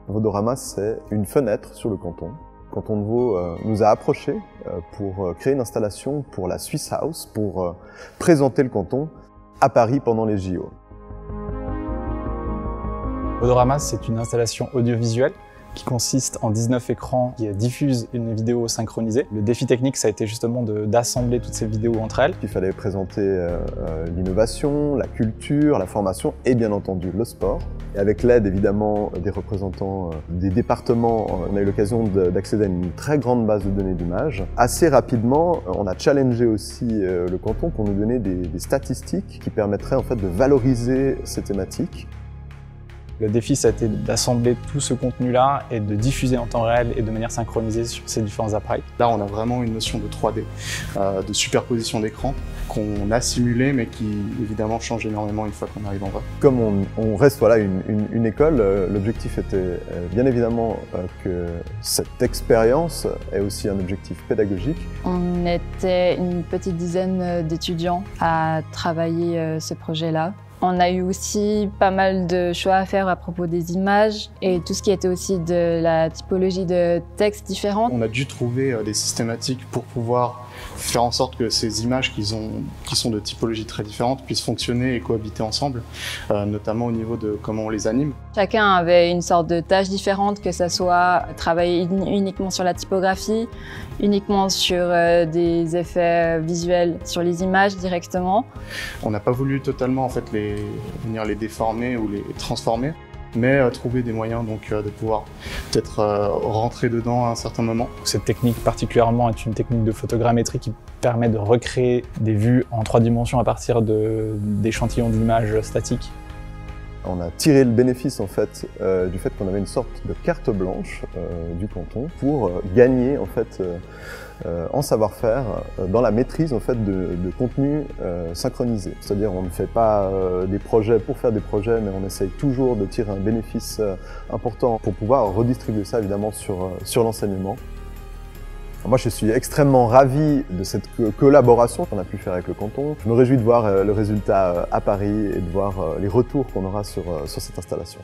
Vodorama, c'est une fenêtre sur le canton. Le canton de Vaud nous a approchés pour créer une installation pour la Swiss House, pour présenter le canton à Paris pendant les JO. Vodorama, c'est une installation audiovisuelle qui consiste en 19 écrans qui diffusent une vidéo synchronisée. Le défi technique, ça a été justement d'assembler toutes ces vidéos entre elles. Il fallait présenter l'innovation, la culture, la formation et bien entendu le sport. Et avec l'aide évidemment des représentants des départements, on a eu l'occasion d'accéder à une très grande base de données d'images. Assez rapidement, on a challengé aussi le canton pour nous donner des statistiques qui permettraient en fait de valoriser ces thématiques. Le défi, ça a été d'assembler tout ce contenu-là et de diffuser en temps réel et de manière synchronisée sur ces différents appareils. Là, on a vraiment une notion de 3D, de superposition d'écran qu'on a simulé, mais qui évidemment change énormément une fois qu'on arrive en vrai. Comme on reste voilà, une école, l'objectif était bien évidemment que cette expérience ait aussi un objectif pédagogique. On était une petite dizaine d'étudiants à travailler ce projet-là. On a eu aussi pas mal de choix à faire à propos des images et tout ce qui était aussi de la typologie de textes différents. On a dû trouver des systématiques pour pouvoir faire en sorte que ces images qui sont de typologies très différentes puissent fonctionner et cohabiter ensemble, notamment au niveau de comment on les anime. Chacun avait une sorte de tâche différente, que ce soit travailler uniquement sur la typographie, uniquement sur des effets visuels sur les images directement. On n'a pas voulu totalement en fait venir les déformer ou les transformer, mais trouver des moyens donc, de pouvoir peut-être rentrer dedans à un certain moment. Cette technique particulièrement est une technique de photogrammétrie qui permet de recréer des vues en 3 dimensions à partir d'échantillons d'images statiques. On a tiré le bénéfice en fait du fait qu'on avait une sorte de carte blanche du canton pour gagner en fait en savoir-faire dans la maîtrise en fait de contenus synchronisés. C'est-à-dire on ne fait pas des projets pour faire des projets, mais on essaye toujours de tirer un bénéfice important pour pouvoir redistribuer ça évidemment sur l'enseignement. Moi, je suis extrêmement ravi de cette collaboration qu'on a pu faire avec le canton. Je me réjouis de voir le résultat à Paris et de voir les retours qu'on aura sur cette installation.